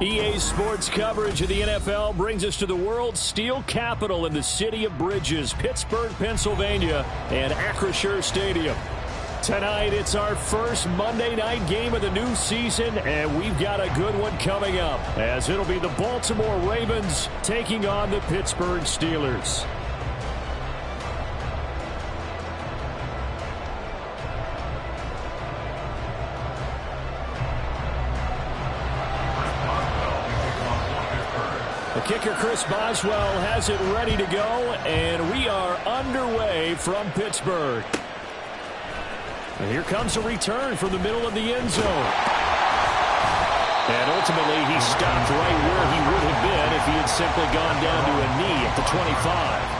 EA Sports coverage of the NFL brings us to the world's steel capital in the city of bridges, Pittsburgh, Pennsylvania, and Acrisure Stadium. Tonight, it's our first Monday night game of the new season, and we've got a good one coming up, as it'll be the Baltimore Ravens taking on the Pittsburgh Steelers. The kicker, Chris Boswell, has it ready to go, and we are underway from Pittsburgh. And here comes a return from the middle of the end zone. And ultimately, he stopped right where he would have been if he had simply gone down to a knee at the 25.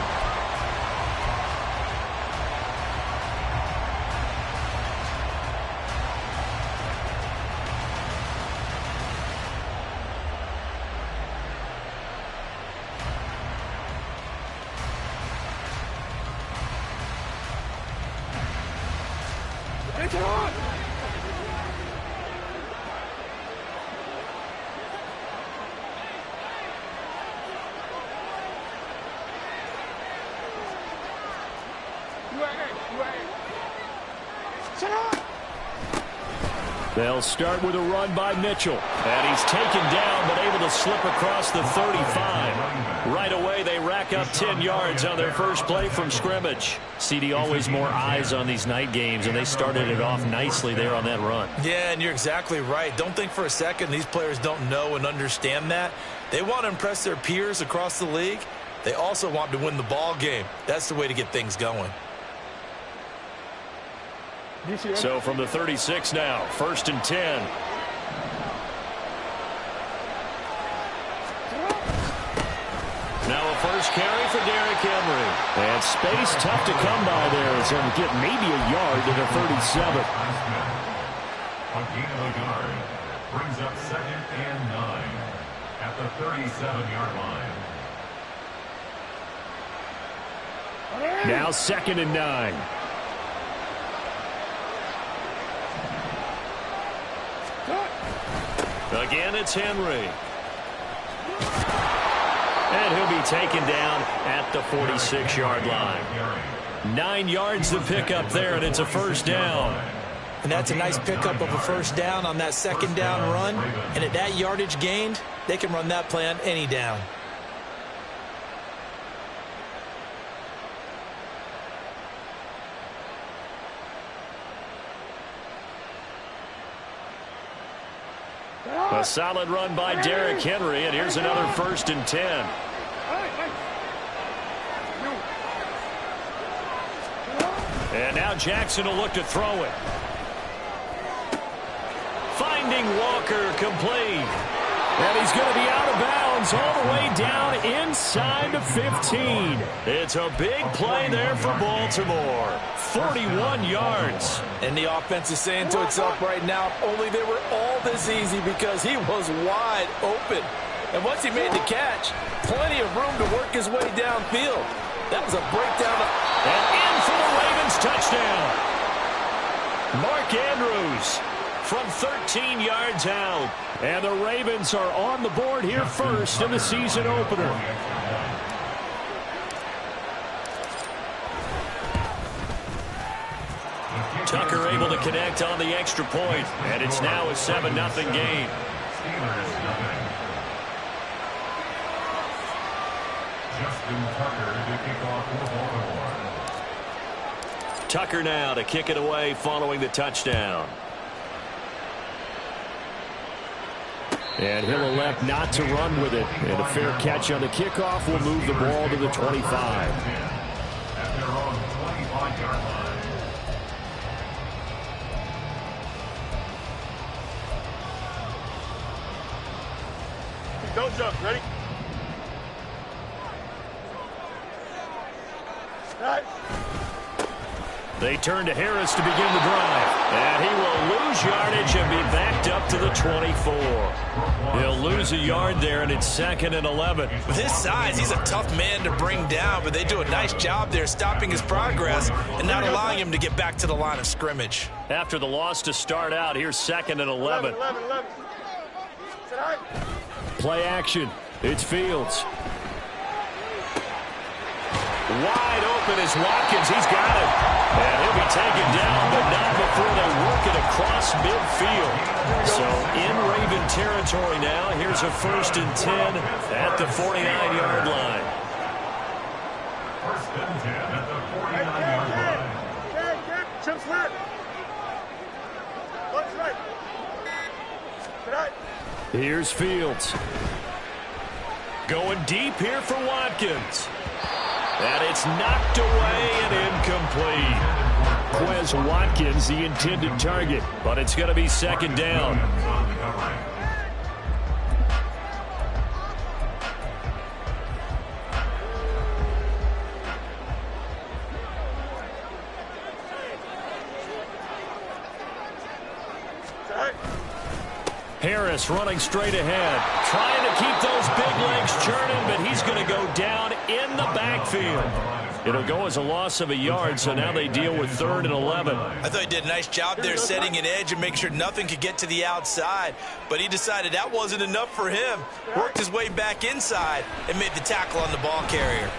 They'll start with a run by Mitchell. And he's taken down, but able to slip across the 35. Right away, they rack up 10 yards on their first play from scrimmage. CD, always more eyes on these night games, and they started it off nicely there on that run. Yeah, and you're exactly right. Don't think for a second these players don't know and understand that. They want to impress their peers across the league. They also want to win the ball game. That's the way to get things going. So from the 36 now, 1st and 10. Now a first carry for Derrick Henry. And space tough to come by there as he'll get maybe a yard to the 37. A gain of a yard brings up 2nd and 9 at the 37-yard line. Now 2nd and 9. Again, it's Henry. And he'll be taken down at the 46-yard line. 9 yards to pick up there, and it's a first down. And that's a nice pickup of a first down on that 2nd down run. And at that yardage gained, they can run that play on any down. A solid run by Derrick Henry, and here's another 1st and 10. And now Jackson will look to throw it. Finding Walker complete. And he's going to be out of bounds all the way down inside the 15. It's a big play there for Baltimore. 41 yards. And the offense is saying to itself right now, only they were all this easy because he was wide open. And once he made the catch, plenty of room to work his way downfield. That was a breakdown. And in for the Ravens touchdown. Mark Andrews from 13 yards out. And the Ravens are on the board here first in the season opener. Tucker able to connect on the extra point, and it's now a 7-0 game. Tucker now to kick it away following the touchdown. And he'll elect not to run with it. And a fair catch on the kickoff will move the ball to the 25. At their own 25-yard line. Don't jump. Ready? All right. They turn to Harris to begin the drive. And he will lose yardage and be backed up to the 24. He'll lose a yard there, and it's 2nd and 11. With his size, he's a tough man to bring down, but they do a nice job there stopping his progress and not allowing him to get back to the line of scrimmage. After the loss to start out, here's 2nd and 11. 11. Sit high. Play action. It's Fields. Wide open is Watkins. He's got it. And he'll be taken down, but not before they work it across midfield. So in Raven territory now. Here's a 1st and 10 at the 49-yard line. 1st and 10 at the 49-yard line. Chips left. Left, right. Right. Here's Fields. Going deep here for Watkins. And it's knocked away and incomplete. Quez Watkins, the intended target, but it's going to be 2nd down. Harris running straight ahead, trying to keep those big legs churning, but he's going to go down in the backfield. It'll go as a loss of a yard, so now they deal with 3rd and 11. I thought he did a nice job there setting an edge and make sure nothing could get to the outside, but he decided that wasn't enough for him. Worked his way back inside and made the tackle on the ball carrier.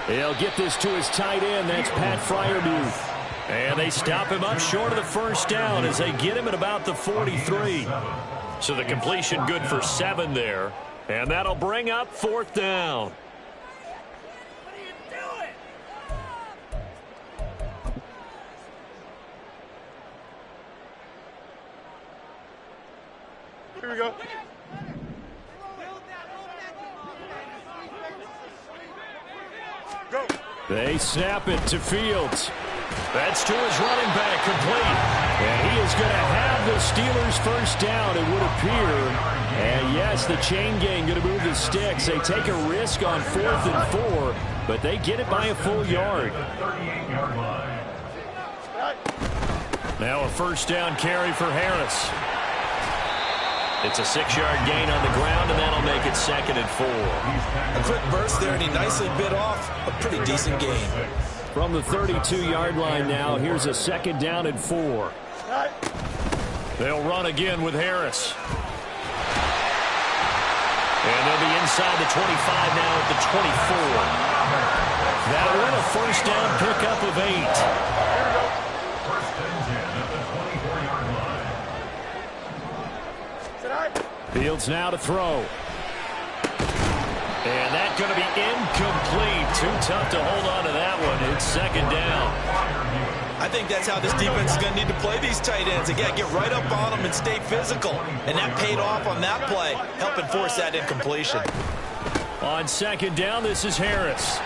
He'll get this to his tight end. That's Pat Fryermuth. And they stop him up short of the 1st down as they get him at about the 43. So the completion good for 7 there. And that'll bring up 4th down. Here we go. Go. They snap it to Fields. That's to his running back, complete. And he is going to have the Steelers' 1st down, it would appear. And yes, the chain gang going to move the sticks. They take a risk on 4th and 4, but they get it by a full yard. Now a 1st down carry for Harris. It's a 6-yard gain on the ground, and that'll make it 2nd and 4. A quick burst there, and he nicely bit off a pretty decent gain. From the 32-yard line now, here's a 2nd down and 4. They'll run again with Harris. And they'll be inside the 25 now at the 24. That'll win a 1st down pickup of 8. Fields now to throw. And that's going to be incomplete. Too tough to hold on to that one. It's 2nd down. I think that's how this defense is going to need to play these tight ends. Again, get right up on them and stay physical. And that paid off on that play, helping force that incompletion. On 2nd down, this is Harris.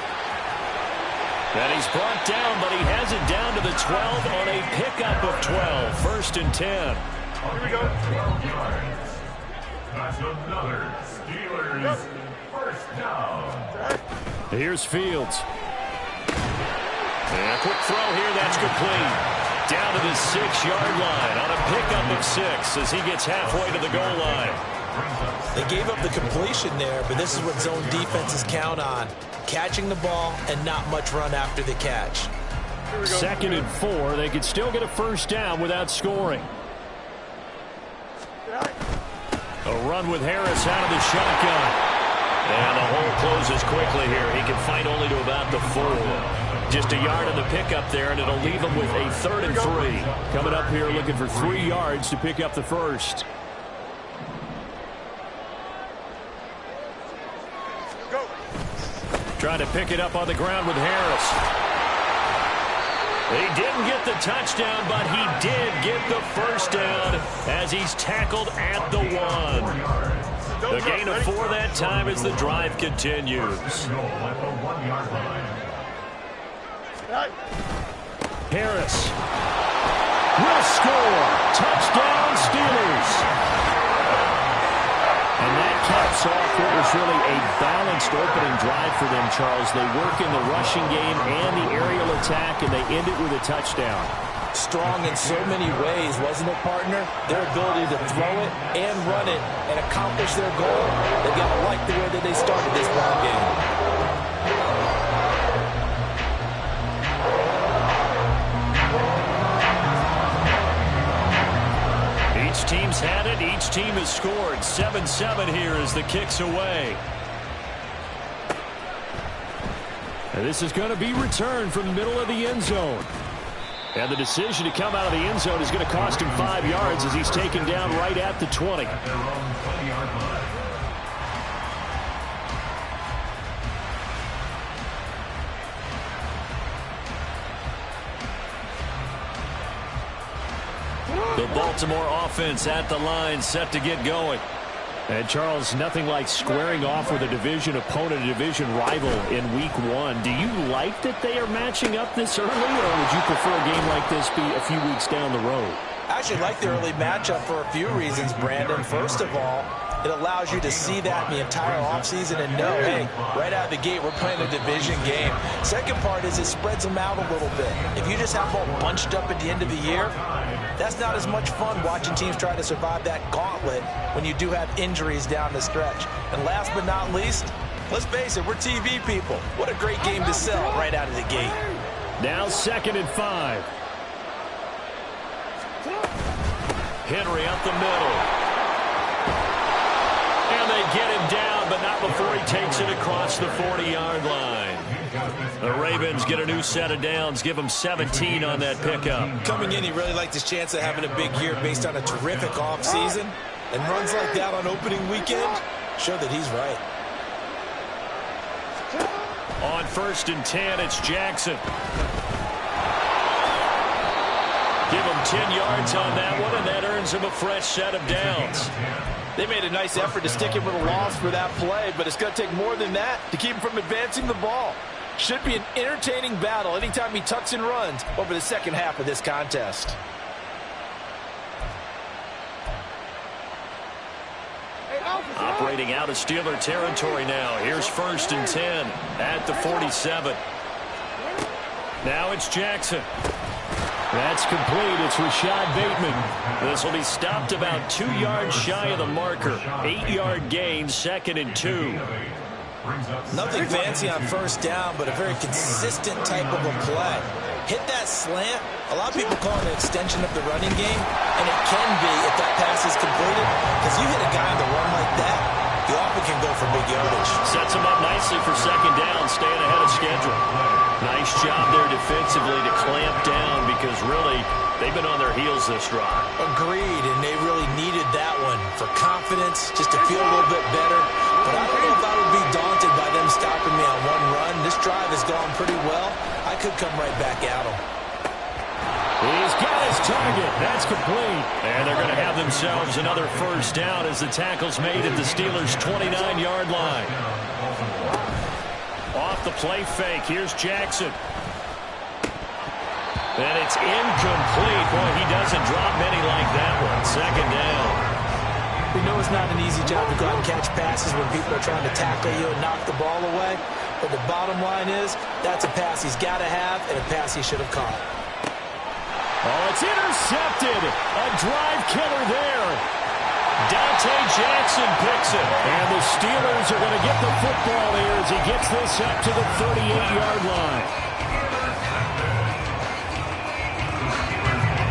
And he's brought down, but he has it down to the 12 on a pickup of 12. 1st and 10. Here we go. That's another Steelers 1st down. Here's Fields. And a quick throw here, that's complete. Down to the 6-yard line on a pickup of 6 as he gets halfway to the goal line. They gave up the completion there, but this is what zone defenses count on. Catching the ball and not much run after the catch. 2nd and 4. They could still get a 1st down without scoring. A run with Harris out of the shotgun. And the hole closes quickly here. He can fight only to about the 4. Just a yard on the pickup there, and it'll leave him with a 3rd and 3. Coming up here looking for 3 yards to pick up the 1st. Trying to pick it up on the ground with Harris. He didn't get the touchdown, but he did get the 1st down as he's tackled at the 1. The gain of 4 that time as the drive continues. Harris will score. Touchdown, Steelers. And that caps off what was really a balanced opening drive for them, Charles. They work in the rushing game and the aerial attack, and they end it with a touchdown. Strong in so many ways, wasn't it, partner? Their ability to throw it and run it and accomplish their goal. They got to like the way that they started this ball game. Each team's had it. Each Each team has scored 7-7 here as the kick's away. And this is going to be returned from the middle of the end zone. And the decision to come out of the end zone is going to cost him 5 yards as he's taken down right at the 20. At their own 20-yard line. The Baltimore offense at the line, set to get going. And Charles, nothing like squaring off with a division opponent, a division rival in week 1. Do you like that they are matching up this early, or would you prefer a game like this be a few weeks down the road? I actually like the early matchup for a few reasons, Brandon. First of all, it allows you to see that in the entire offseason and know, hey, right out of the gate, we're playing a division game. Second part is it spreads them out a little bit. If you just have them all bunched up at the end of the year, that's not as much fun watching teams try to survive that gauntlet when you do have injuries down the stretch. And last but not least, let's face it, we're TV people. What a great game to sell right out of the gate. Now 2nd and 5. Henry up the middle. And they get him down, but not before he takes it across the 40-yard line. The Ravens get a new set of downs, give him 17 on that pickup. Coming in, he really liked his chance of having a big year based on a terrific offseason. And runs like that on opening weekend show that he's right. On 1st and 10, it's Jackson. Give him 10 yards on that one, and that earns him a fresh set of downs. They made a nice effort to stick him with a loss for that play, but it's going to take more than that to keep him from advancing the ball. Should be an entertaining battle anytime he tucks and runs over the second half of this contest. Operating out of Steeler territory now. Here's 1st and 10 at the 47. Now it's Jackson. That's complete. It's Rashad Bateman. This will be stopped about 2 yards shy of the marker. 8-yard gain, 2nd and 2. Nothing fancy on 1st down, but a very consistent type of a play. Hit that slant. A lot of people call it an extension of the running game, and it can be if that pass is completed, because you hit a guy on the run like that, you often can go for big yardage. Sets him up nicely for 2nd down, staying ahead of schedule. Nice job there defensively to clamp down, because really, they've been on their heels this drive. Agreed, and they really needed that one for confidence, just to feel a little bit better. But I don't know if I would be daunted by them stopping me on one run. This drive has gone pretty well. I could come right back at him. He's got his target. That's complete. And they're going to have themselves another 1st down as the tackle's made at the Steelers' 29-yard line. Off the play fake. Here's Jackson. And it's incomplete. Boy, he doesn't drop many like that one. 2nd down. We know it's not an easy job to go out and catch passes when people are trying to tackle you and knock the ball away. But the bottom line is, that's a pass he's got to have and a pass he should have caught. Oh, it's intercepted. A drive killer there. Dante Jackson picks it. And the Steelers are going to get the football here as he gets this up to the 38-yard line.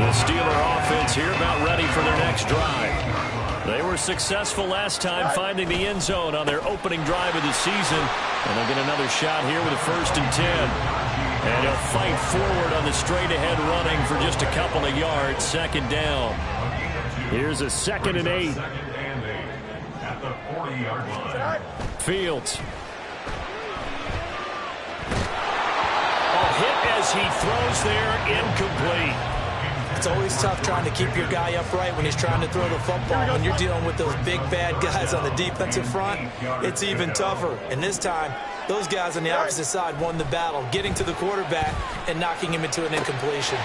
The Steeler offense here about ready for their next drive. They were successful last time finding the end zone on their opening drive of the season. And they'll get another shot here with a 1st and 10. And he'll fight forward on the straight-ahead running for just a couple of yards. 2nd down. Here's a 2nd and 8. At the 40-yard line. Fields. A hit as he throws there, incomplete. It's always tough trying to keep your guy upright when he's trying to throw the football. When you're dealing with those big, bad guys on the defensive front, it's even tougher. And this time, those guys on the opposite side won the battle, getting to the quarterback and knocking him into an incompletion.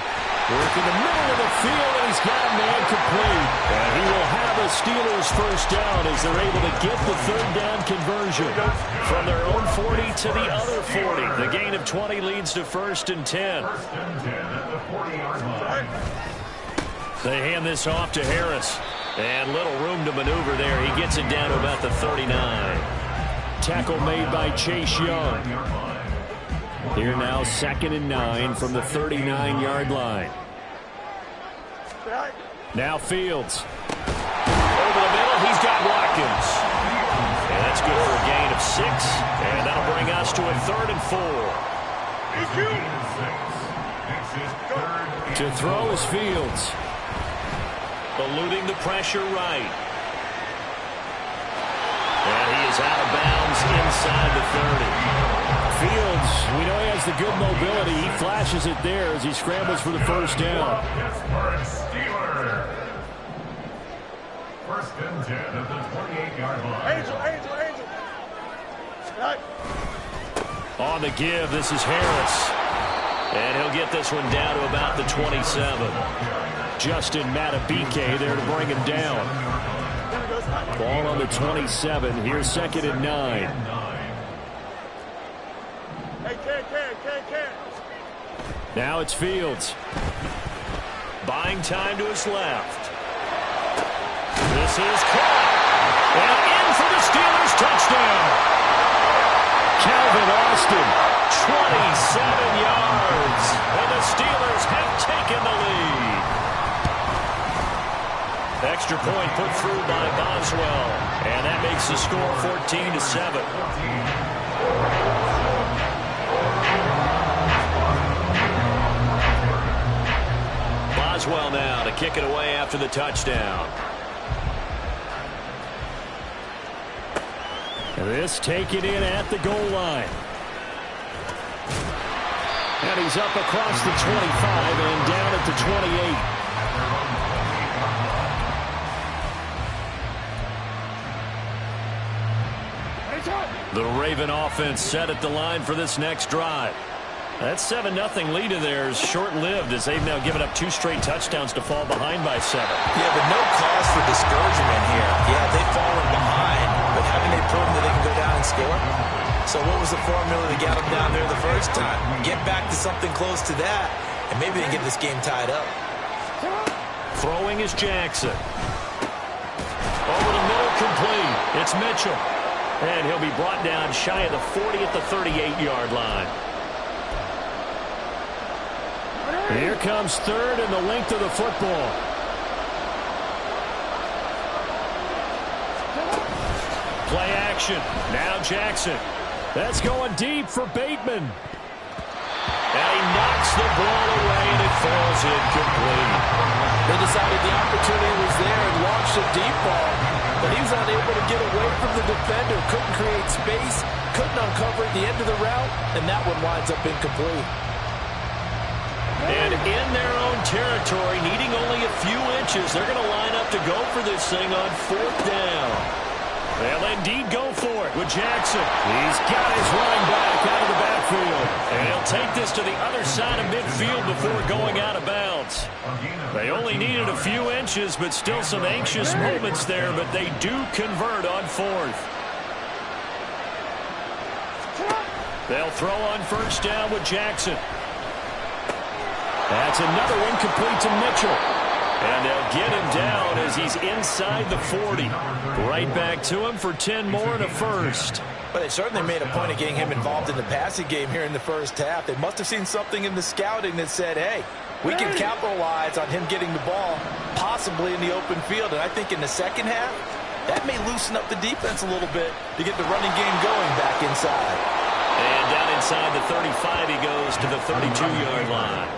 Working the middle of the field, and he's got a man complete. And he will have a Steelers 1st down as they're able to get the 3rd down conversion from their own 40 to the other 40. The gain of 20 leads to 1st and 10. 1st and 10 at the 40-yard line. They hand this off to Harris. And little room to maneuver there. He gets it down to about the 39. Tackle made by Chase Young. Here now 2nd and 9 from the 39-yard line. Now Fields. Over the he's got Watkins. And that's good for a gain of 6. And that'll bring us to a 3rd and 4. To throw is Fields. Eluding the pressure right. And he is out of bounds inside the 30. Fields, we know he has the good mobility. He flashes it there as he scrambles for the first down. Pittsburgh Steelers. 1st and 10 at the 28-yard line. Angel. Right. On the give, this is Harris. And he'll get this one down to about the 27. Justin Matabike there to bring him down. Ball on the 27. Here's 2nd and 9. Hey, can. Now it's Fields. Buying time to his left. This is caught. And in for the Steelers touchdown. Calvin Austin, 27 yards. And the Steelers have taken the lead. Extra point put through by Boswell. And that makes the score 14-7. Boswell now to kick it away after the touchdown. This taken in at the goal line. And he's up across the 25 and down at the 28. The Raven offense set at the line for this next drive. That 7-0 lead of theirs short-lived as they've now given up 2 straight touchdowns to fall behind by 7. Yeah, but no cause for discouragement here. Yeah, they've fallen behind, but haven't they proven that they can go down and score? So what was the formula to get them down there the first time? Get back to something close to that, and maybe they can get this game tied up. Throwing is Jackson. Over the middle, complete. It's Mitchell. And he'll be brought down shy of the 40 at the 38-yard line. Here comes 3rd and the length of the football. Play action. Now Jackson. That's going deep for Bateman. And he knocks the ball away and it falls incomplete. They decided the opportunity was there and launched a deep ball, but he was unable to get away from the defender. Couldn't create space, couldn't uncover at the end of the route, and that one winds up incomplete. And in their own territory, needing only a few inches, they're going to line up to go for this thing on 4th down. They'll indeed go for it with Jackson. He's got his running back out of the backfield. And he'll take this to the other side of midfield before going out of bounds. They only needed a few inches, but still some anxious moments there, but they do convert on 4th. They'll throw on 1st down with Jackson. That's another incomplete to Mitchell. And they'll get him down as he's inside the 40. Right back to him for 10 more and a first. But they certainly made a point of getting him involved in the passing game here in the first half. They must have seen something in the scouting that said, hey, we can capitalize on him getting the ball, possibly in the open field. And I think in the second half, that may loosen up the defense a little bit to get the running game going back inside. And down inside the 35, he goes to the 32-yard line.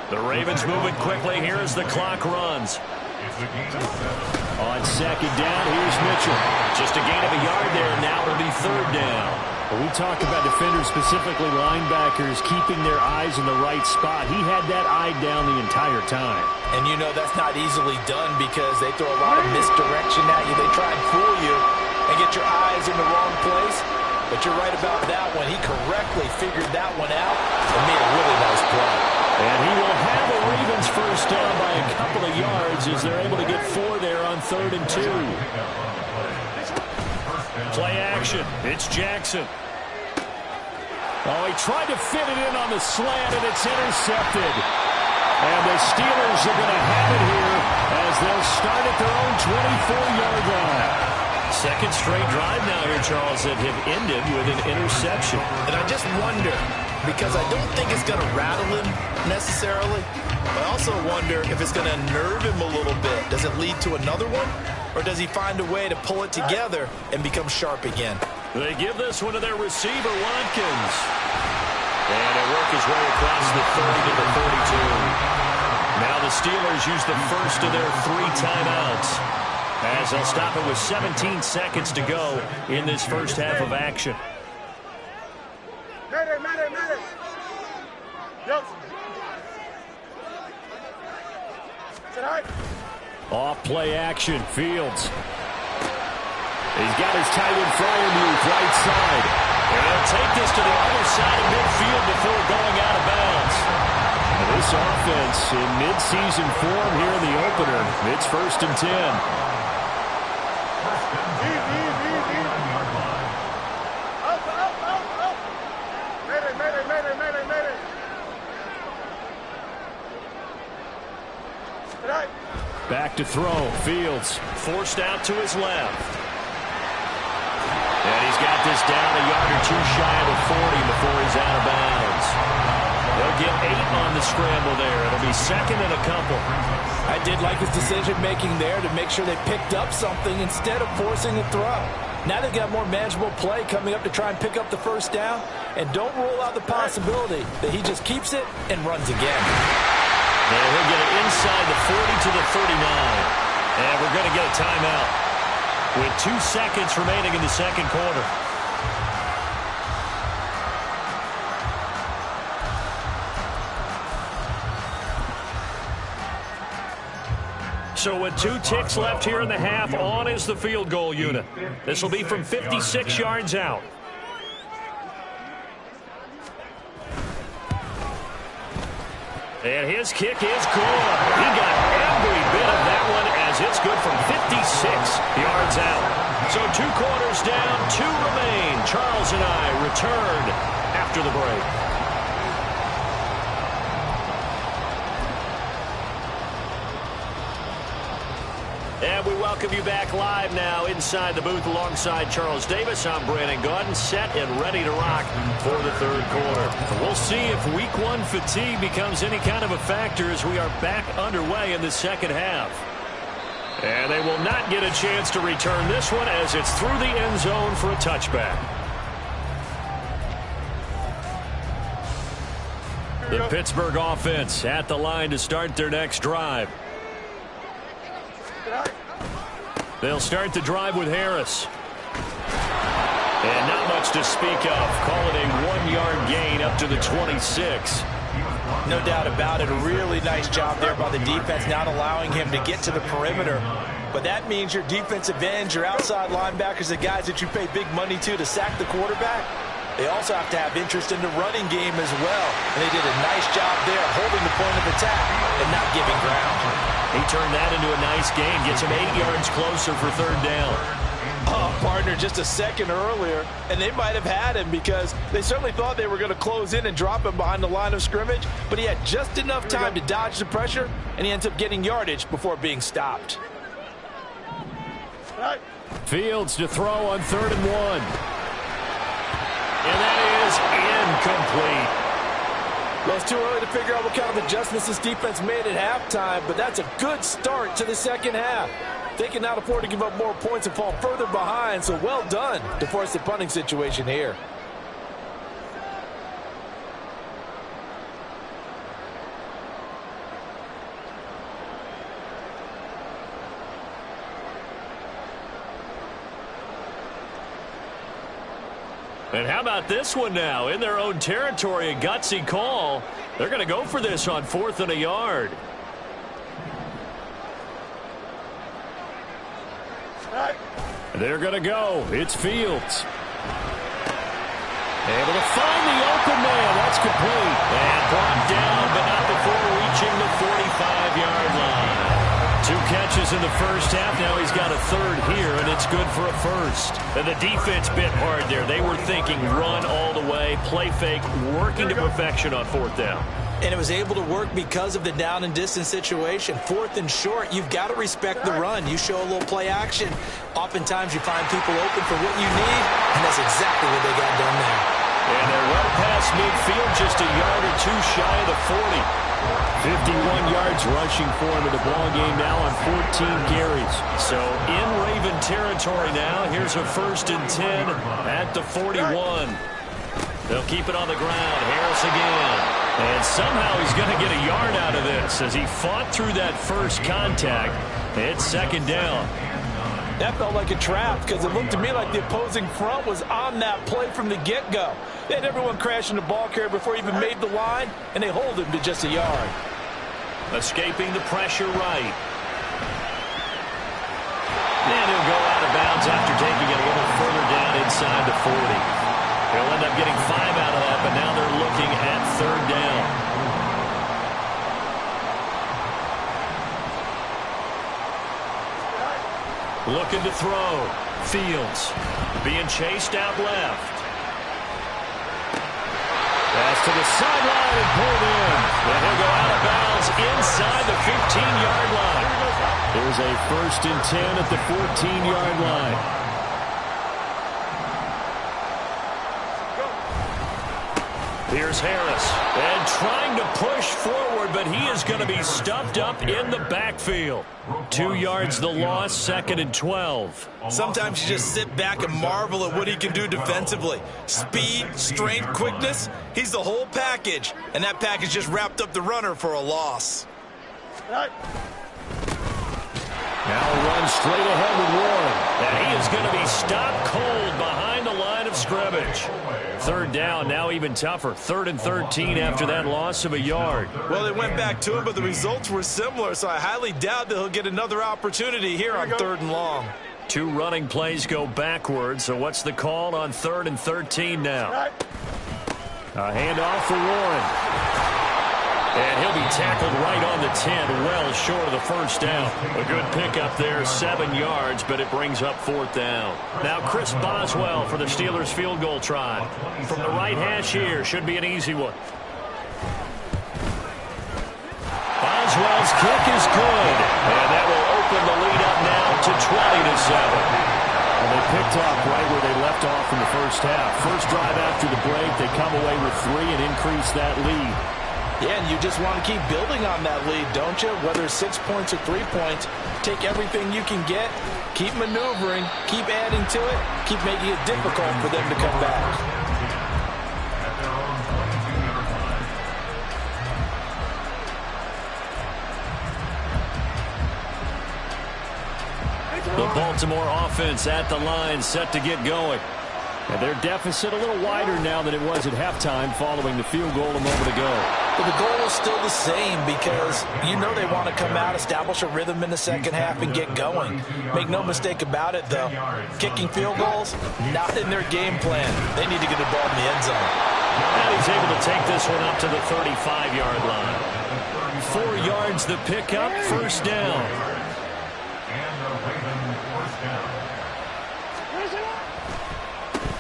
The Ravens moving quickly here as the clock runs. On 2nd down, here's Mitchell. Just a gain of a yard there, and now it'll be 3rd down. When we talk about defenders, specifically linebackers, keeping their eyes in the right spot, he had that eye down the entire time. And you know that's not easily done because they throw a lot of misdirection at you. They try and fool you and get your eyes in the wrong place. But you're right about that one. He correctly figured that one out and made a really nice play. And he will have the Ravens first down by a couple of yards as they're able to get 4 there on 3rd and 2. Play action. It's Jackson. Oh, he tried to fit it in on the slant, and it's intercepted. And the Steelers are going to have it here as they'll start at their own 24-yard line. Second straight drive now here, Charles, that have ended with an interception. And I just wonder, because I don't think it's going to rattle him necessarily, but I also wonder if it's going to unnerve him a little bit. Does it lead to another one? or does he find a way to pull it together and become sharp again? They give this one to their receiver, Watkins. And they work his way across the 30 to the 32. Now the Steelers use the first of their 3 timeouts, as they'll stop it with 17 seconds to go in this first half of action. Mayday. Yo. Tonight. Off play action, Fields. He's got his tight end Fryermuth right side. And he'll take this to the other side of midfield before going out of bounds. This offense in midseason form here in the opener. It's 1st and 10. Mayday. Tonight. Back to throw. Fields forced out to his left. And he's got this down a yard or 2 shy of the 40 before he's out of bounds. They'll get 8 on the scramble there. It'll be 2nd and a couple. I did like his decision-making there to make sure they picked up something instead of forcing the throw. Now they've got more manageable play coming up to try and pick up the first down. And don't rule out the possibility that he just keeps it and runs again. And he'll get it inside the 40 to the 39. And we're going to get a timeout with 2 seconds remaining in the second quarter. So with 2 ticks left here in the half, on is the field goal unit. This will be from 56 yards out. And his kick is good. He got every bit of that one as it's good from 56 yards out. So 2 quarters down, 2 remain. Charles and I return after the break. And we welcome you back live now inside the booth alongside Charles Davis. I'm Brandon Gaudin, set and ready to rock for the third quarter. We'll see if week 1 fatigue becomes any kind of a factor as we are back underway in the second half. And they will not get a chance to return this one as it's through the end zone for a touchback. The Pittsburgh offense at the line to start their next drive. They'll start the drive with Harris. And not much to speak of. Call it a 1-yard gain up to the 26. No doubt about it. A really nice job there by the defense, not allowing him to get to the perimeter. But that means your defensive ends, your outside linebackers, the guys that you pay big money to sack the quarterback, they also have to have interest in the running game as well. And they did a nice job there holding the point of attack and not giving ground. He turned that into a nice gain. Gets him 8 yards closer for 3rd down. Oh, partner, just a second earlier, and they might have had him because they certainly thought they were going to close in and drop him behind the line of scrimmage, but he had just enough time to dodge the pressure, and he ends up getting yardage before being stopped. Fields to throw on 3rd and 1. And that is incomplete. Well, it's too early to figure out what kind of adjustments this defense made at halftime, but that's a good start to the second half. They can not afford to give up more points and fall further behind, so well done to force the punting situation here. And how about this one now? In their own territory, a gutsy call. They're going to go for this on 4th and a yard. They're going to go. It's Fields. Able to find the open man. That's complete. And brought down, but not before reaching the 45-yard line. 2 catches in the first half. Now he's got a 3rd here, and it's good for a 1st. And the defense bit hard there. They were thinking run all the way, play fake, working to perfection on 4th down. And it was able to work because of the down and distance situation. 4th and short, you've got to respect the run. You show a little play action. Oftentimes you find people open for what you need, and that's exactly what they got done there. And they're well past midfield, just a yard or 2 shy of the 40. 51 yards rushing for him in the ball game now on 14 carries. So in Raven territory now. Here's a 1st and 10 at the 41. They'll keep it on the ground. Harris again. And somehow he's going to get a yard out of this as he fought through that first contact. It's 2nd down. That felt like a trap because it looked to me like the opposing front was on that play from the get-go. They had everyone crashing the ball carrier before he even made the line, and they hold him to just a yard. Escaping the pressure right. And he'll go out of bounds after taking it a little further down inside the 40. He'll end up getting 5 out of that, but now they're looking at 3rd down. Looking to throw. Fields being chased out left. Pass to the sideline and pulled in. And he'll go out of bounds inside the 15-yard line. There's a 1st and 10 at the 14-yard line. Here's Harris, and trying to push forward, but he is going to be stuffed up in the backfield. 2 yards the loss, 2nd and 12. Sometimes you just sit back and marvel at what he can do defensively. Speed, strength, quickness, he's the whole package. And that package just wrapped up the runner for a loss. Now run straight ahead with Warren. And he is going to be stopped cold behind the line of scrimmage. 3rd down, now even tougher. 3rd and 13 after that loss of a yard. Well, they went back to him, but the results were similar, so I highly doubt that he'll get another opportunity here on 3rd and long. 2 running plays go backwards, so what's the call on 3rd and 13 now? A handoff for Warren. And he'll be tackled right on the 10, well short of the 1st down. A good pickup there, 7 yards, but it brings up 4th down. Now Chris Boswell for the Steelers field goal try. From the right hash here, should be an easy one. Boswell's kick is good, and that will open the lead up now to 20-7. And they picked up right where they left off in the first half. First drive after the break, they come away with 3 and increase that lead. Yeah, and you just want to keep building on that lead, don't you? Whether it's 6 points or 3 points, take everything you can get, keep maneuvering, keep adding to it, keep making it difficult for them to come back. The Baltimore offense at the line, set to get going. And their deficit a little wider now than it was at halftime following the field goal a moment ago. But the goal is still the same because you know they want to come out, establish a rhythm in the second half, and get going. Make no mistake about it, though. Kicking field goals, not in their game plan. They need to get the ball in the end zone. And he's able to take this one up to the 35-yard line. 4 yards the pickup, 1st down.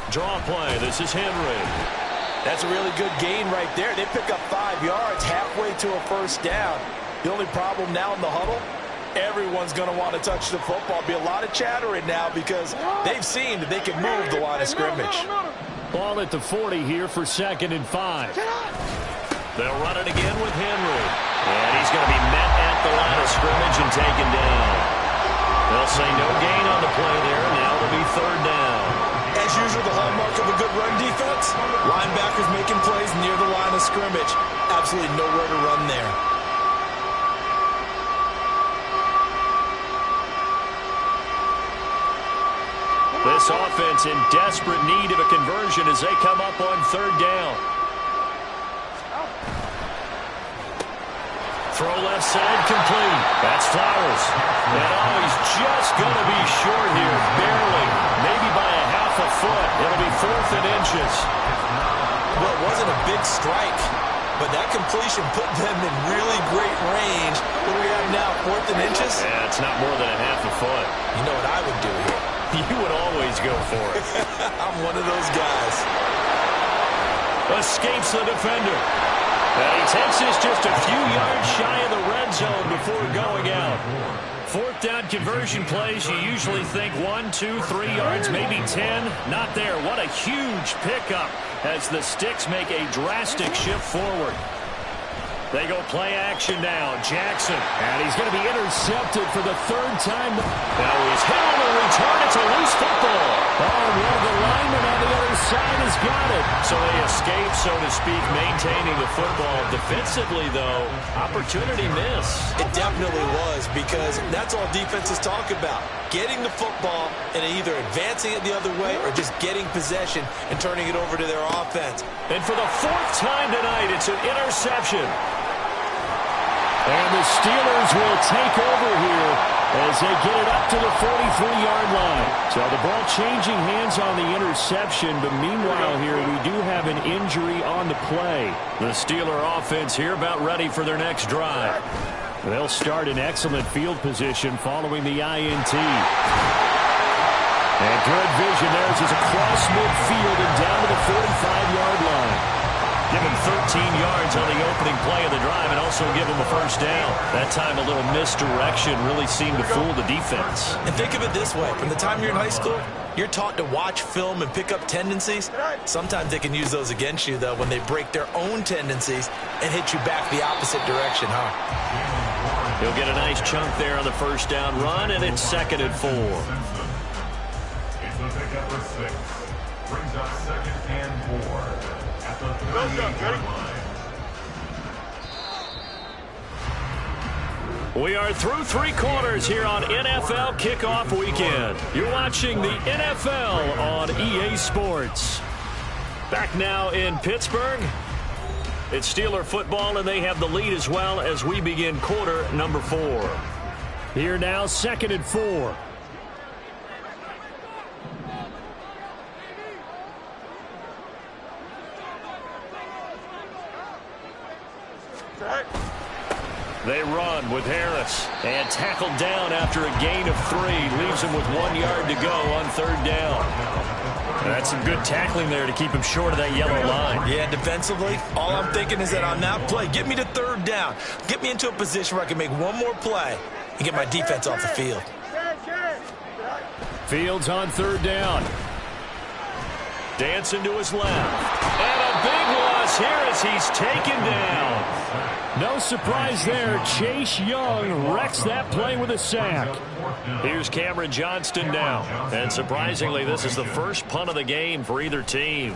Draw play. This is Henry. That's a really good gain right there. They pick up 5 yards halfway to a 1st down. The only problem now in the huddle, everyone's going to want to touch the football. Be a lot of chattering now because they've seen that they can move the line of scrimmage. Ball at the 40 here for 2nd and 5. They'll run it again with Henry. And he's going to be met at the line of scrimmage and taken down. They'll say no gain on the play there. Now it'll be 3rd down. As usual, the hallmark of a good run defense, linebackers making plays near the line of scrimmage. Absolutely nowhere to run there. This offense in desperate need of a conversion as they come up on 3rd down. Throw left side complete. That's Flowers. And he's just going to be short here, barely. Maybe by a half a foot. It'll be 4th and inches. Well, it wasn't a big strike, but that completion put them in really great range. What do we have now, 4th and inches? Yeah, it's not more than a half a foot. You know what I would do here? You would always go for it. I'm one of those guys. Escapes the defender. And he takes this just a few yards shy of the red zone before going out. 4th down conversion plays, you usually think 1, 2, 3 yards, maybe 10. Not there. What a huge pickup as the Sticks make a drastic shift forward. They go play action now. Jackson. And he's going to be intercepted for the third time. Now he's hit on the return. It's a loose football. Oh, well, the lineman on the other side has got it. So they escape, so to speak, maintaining the football. Defensively, though, opportunity miss. It definitely was, because that's all defenses talk about. Getting the football and either advancing it the other way or just getting possession and turning it over to their offense. And for the fourth time tonight, it's an interception. And the Steelers will take over here as they get it up to the 43-yard line. So the ball changing hands on the interception, but meanwhile here we do have an injury on the play. The Steeler offense here about ready for their next drive. They'll start in excellent field position following the INT. And good vision there as it's across midfield and down to the 45-yard line. Give him 13 yards on the opening play of the drive and also give him a first down. That time a little misdirection really seemed to fool the defense. And think of it this way. From the time you're in high school, you're taught to watch film and pick up tendencies. Sometimes they can use those against you, though, when they break their own tendencies and hit you back the opposite direction, huh? He'll get a nice chunk there on the first down run, and it's 2nd and 4. It's the pickup for 6. Brings up 2nd and 4 at the 38-yard line. We are through 3 quarters here on NFL Kickoff Weekend. You're watching the NFL on EA Sports. Back now in Pittsburgh. It's Steeler football, and they have the lead as well as we begin quarter number 4. Here now, 2nd and 4. They run with Harris and tackled down after a gain of 3. Leaves him with 1 yard to go on 3rd down. That's some good tackling there to keep him short of that yellow line. Yeah, defensively, all I'm thinking is that on that play, get me to 3rd down. Get me into a position where I can make one more play and get my defense off the field. Fields on 3rd down. Dancing to his left. And a big loss here as he's taken down. No surprise there. Chase Young wrecks that play with a sack. Here's Cameron Johnston now. And surprisingly, this is the first punt of the game for either team.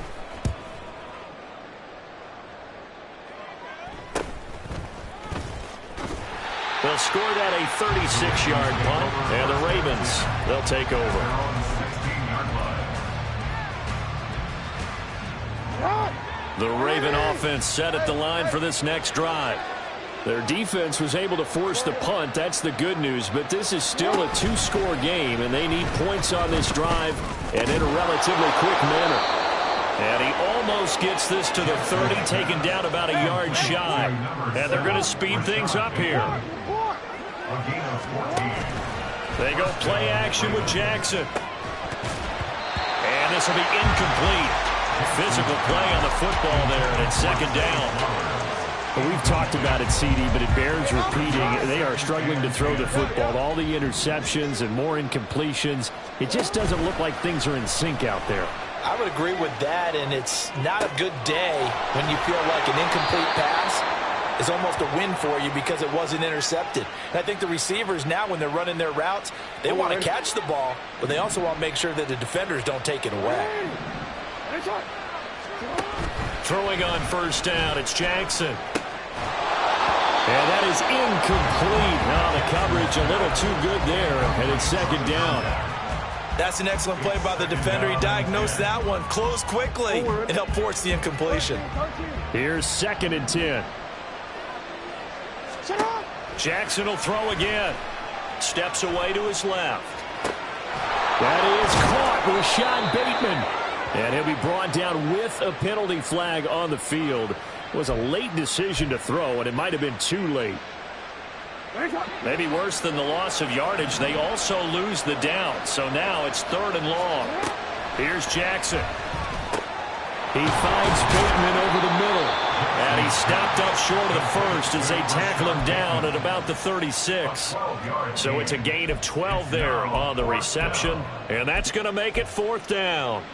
They'll score that a 36-yard punt. And the Ravens, they'll take over. The Raven offense set at the line for this next drive. Their defense was able to force the punt. That's the good news. But this is still a 2-score game, and they need points on this drive and in a relatively quick manner. And he almost gets this to the 30, taken down about a yard shy. And they're going to speed things up here. They go play action with Jackson. And this will be incomplete. Physical play on the football there, and it's 2nd down. Well, we've talked about it, CD, but it bears repeating. They are struggling to throw the football. All the interceptions and more incompletions. It just doesn't look like things are in sync out there. I would agree with that, and it's not a good day when you feel like an incomplete pass is almost a win for you because it wasn't intercepted. And I think the receivers now, when they're running their routes, they want to catch the ball, but they also want to make sure that the defenders don't take it away. Throwing on 1st down, it's Jackson. And that is incomplete. Now the coverage a little too good there, and it's 2nd down. That's an excellent play by the defender. He diagnosed that one, closed quickly, and helped force the incompletion. Here's 2nd and 10. Jackson will throw again. Steps away to his left. That is caught with Rashad Bateman. And he'll be brought down with a penalty flag on the field. It was a late decision to throw, and it might have been too late. Maybe worse than the loss of yardage, they also lose the down. So now it's 3rd and long. Here's Jackson. He finds Bateman over the middle. And he stopped up short of the 1st as they tackle him down at about the 36. So it's a gain of 12 there on the reception. And that's going to make it 4th down.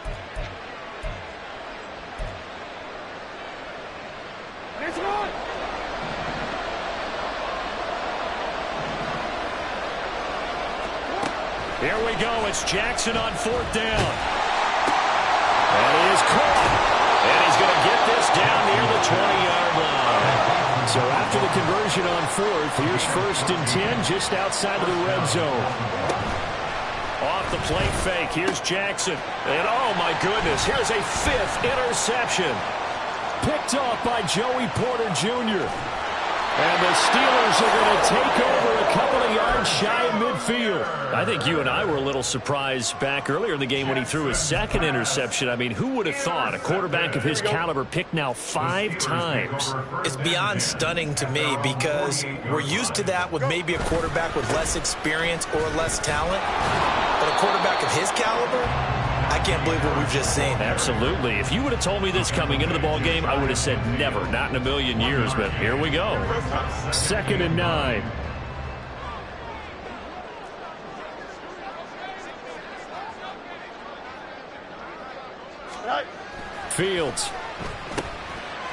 Here we go. It's Jackson on 4th down. And he is caught. And he's going to get this down near the 20-yard line. So after the conversion on 4th, here's 1st and 10 just outside of the red zone. Off the play fake. Here's Jackson. And oh, my goodness, here's a 5th interception. Picked off by Joey Porter Jr. And the Steelers are going to take over a couple of yards shy of midfield. I think you and I were a little surprised back earlier in the game when he threw his 2nd interception. I mean, who would have thought a quarterback of his caliber picked now 5 times? It's beyond stunning to me because we're used to that with maybe a quarterback with less experience or less talent. But a quarterback of his caliber, I can't believe what we've just seen. Absolutely. If you would have told me this coming into the ball game, I would have said never, not in a million years. But here we go. 2nd and 9. Fields.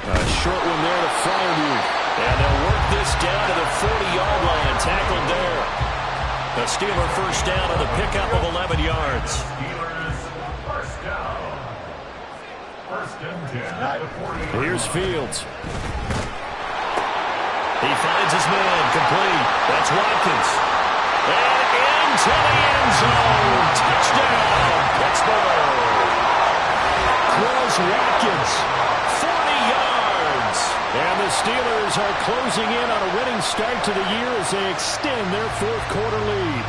A short one there to Freiermuth. And they'll work this down to the 40-yard line. Tackled there. The Steeler 1st down on the pickup of 11 yards. Steelers, 1st down. 1st and 10 at the 40. Here's Fields. He finds his man. Complete. That's Watkins. And into the end zone. Touchdown, Pittsburgh. Chris Watkins, 40 yards. And the Steelers are closing in on a winning start to the year as they extend their 4th quarter lead.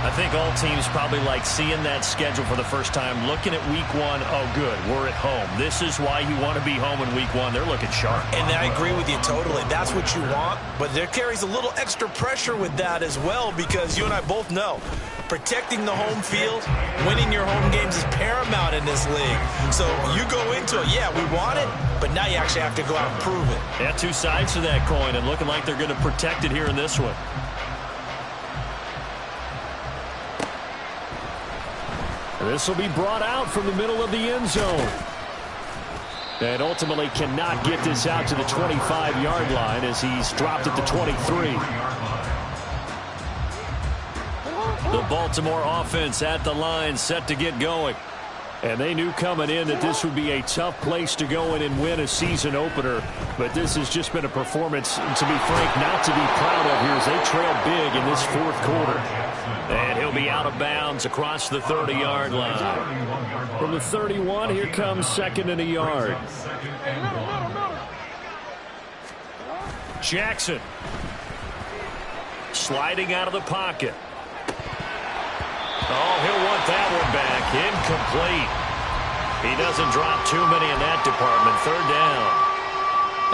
I think all teams probably like seeing that schedule for the first time, looking at week 1. Oh, good, we're at home. This is why you want to be home in week 1. They're looking sharp. And I agree with you totally. That's what you want. But there carries a little extra pressure with that as well because you and I both know protecting the home field, winning your home games is paramount in this league. So you go into it, yeah, we want it, but now you actually have to go out and prove it. Yeah, 2 sides to that coin and looking like they're going to protect it here in this one. This will be brought out from the middle of the end zone. And ultimately cannot get this out to the 25-yard line as he's dropped at the 23. The Baltimore offense at the line set to get going. And they knew coming in that this would be a tough place to go in and win a season opener. But this has just been a performance, to be frank, not to be proud of here as they trail big in this 4th quarter. And he'll be out of bounds across the 30-yard line. From the 31, here comes 2nd and a yard. Jackson. Sliding out of the pocket. Oh, he'll want that one back. Incomplete. He doesn't drop too many in that department. 3rd down.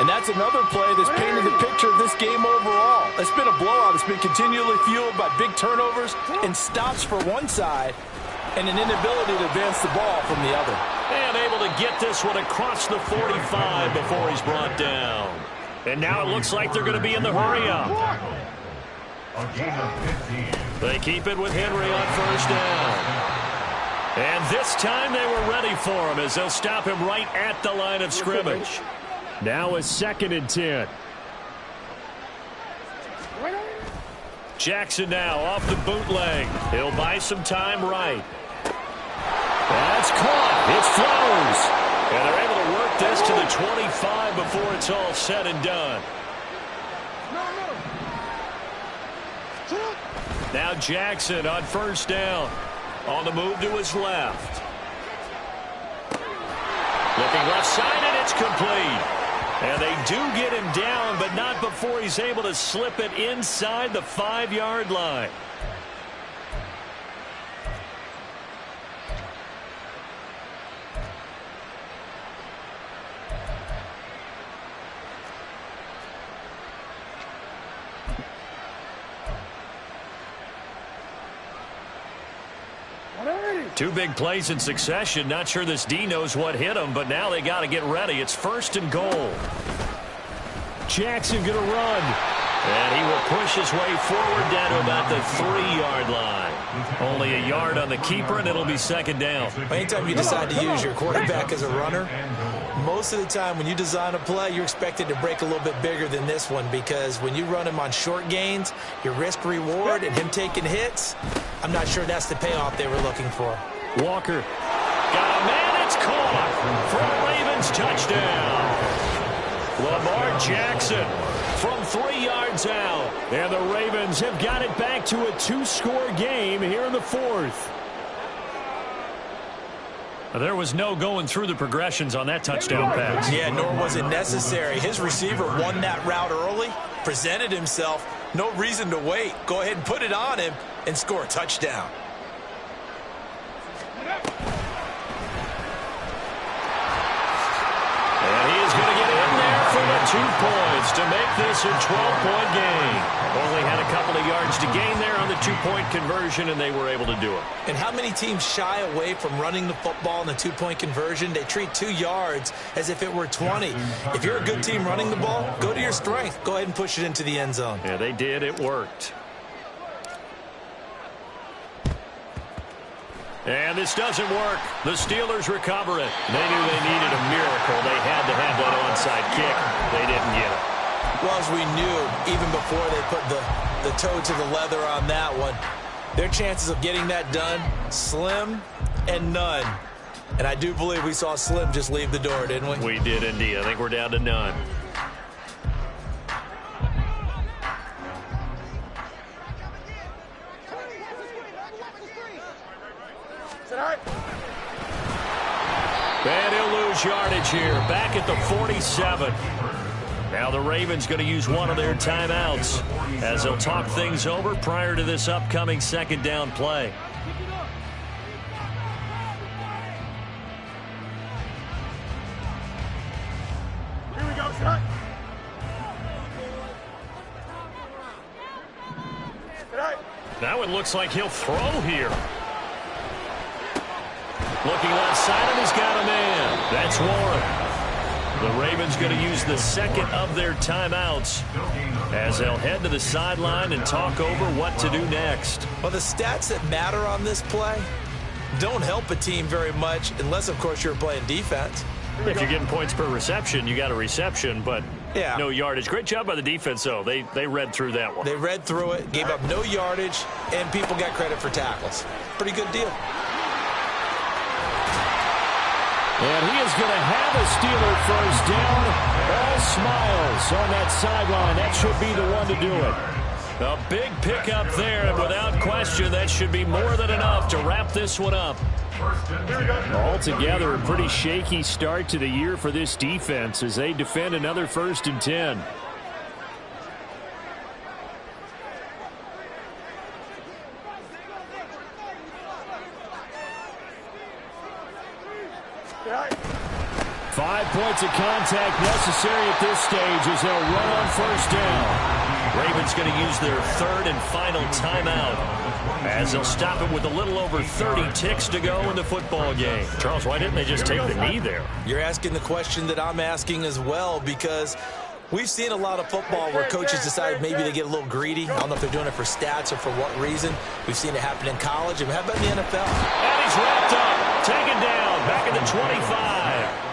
And that's another play that's painted the picture of this game overall. It's been a blowout. It's been continually fueled by big turnovers and stops for one side and an inability to advance the ball from the other. And able to get this one across the 45 before he's brought down. And now it looks like they're going to be in the hurry-up. They keep it with Henry on 1st down. And this time they were ready for him as they'll stop him right at the line of scrimmage. Now it's 2nd and 10. Jackson now off the bootleg. He'll buy some time right. That's caught. It flows. And they're able to work this to the 25 before it's all said and done. Now Jackson on 1st down. On the move to his left. Looking left side, and it's complete. And they do get him down, but not before he's able to slip it inside the 5-yard line. Two big plays in succession. Not sure this D knows what hit him, but now they got to get ready. It's 1st and goal. Jackson going to run. And he will push his way forward down to about the 3-yard line. Only a yard on the keeper, and it'll be 2nd down. Anytime you decide to use your quarterback as a runner, Most of the time when you design a play, you're expected to break a little bit bigger than this one, because when you run him on short gains, your risk-reward and him taking hits, I'm not sure that's the payoff they were looking for. Walker got a man. It's caught for a Ravens touchdown. Lamar Jackson from 3 yards out. And the Ravens have got it back to a 2-score game here in the fourth. There was no going through the progressions on that touchdown pass. Yeah, nor was it necessary. His receiver won that route early, presented himself. No reason to wait. Go ahead and put it on him and score a touchdown. And he is going to get in there for the 2 points to make this a 12-point game. Only had a couple of yards to gain there on the 2-point conversion, and they were able to do it. And how many teams shy away from running the football in the 2-point conversion? They treat 2 yards as if it were 20. If you're a good team running the ball, go to your strength. Go ahead and push it into the end zone. Yeah, they did. It worked. And this doesn't work. The Steelers recover it. They knew they needed a miracle. They had to have that onside kick. They didn't get it. Well, as we knew, even before they put the toe to the leather on that one, their chances of getting that done, slim and none. And I do believe we saw Slim just leave the door, didn't we? We did indeed. I think we're down to none. And he'll lose yardage here, back at the 47. Now the Ravens going to use one of their timeouts as they'll talk things over prior to this upcoming second down play. Here we go, son. Now it looks like he'll throw here. Looking left side, and he's got a man. That's Warren. The Ravens going to use the second of their timeouts as they'll head to the sideline and talk over what to do next. Well, the stats that matter on this play don't help a team very much unless, of course, you're playing defense. If you're getting points per reception, you got a reception, but yeah, no yardage. Great job by the defense, though. They read through that one. They read through it, gave up no yardage, and people got credit for tackles. Pretty good deal. And he is going to have a Steeler first down. All smiles on that sideline. That should be the one to do it. A big pickup there, and without question, that should be more than enough to wrap this one up. Altogether, a pretty shaky start to the year for this defense as they defend another 1st and 10. Right. 5 points of contact necessary at this stage as they'll run on 1st down. Ravens going to use their 3rd and final timeout as they'll stop it with a little over 30 ticks to go in the football game. Charles, why didn't they just take the knee there? You're asking the question that I'm asking as well, because we've seen a lot of football where coaches decide maybe they get a little greedy. I don't know if they're doing it for stats or for what reason. We've seen it happen in college. And how about in the NFL? And he's wrapped up, taken down, back at the 25.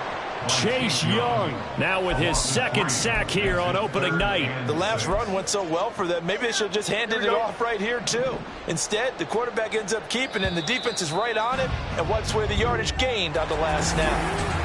Chase Young now with his 2nd sack here on opening night. The last run went so well for them. Maybe they should have just handed it off right here, too. Instead, the quarterback ends up keeping it, and the defense is right on it and wipes away the yardage gained on the last snap.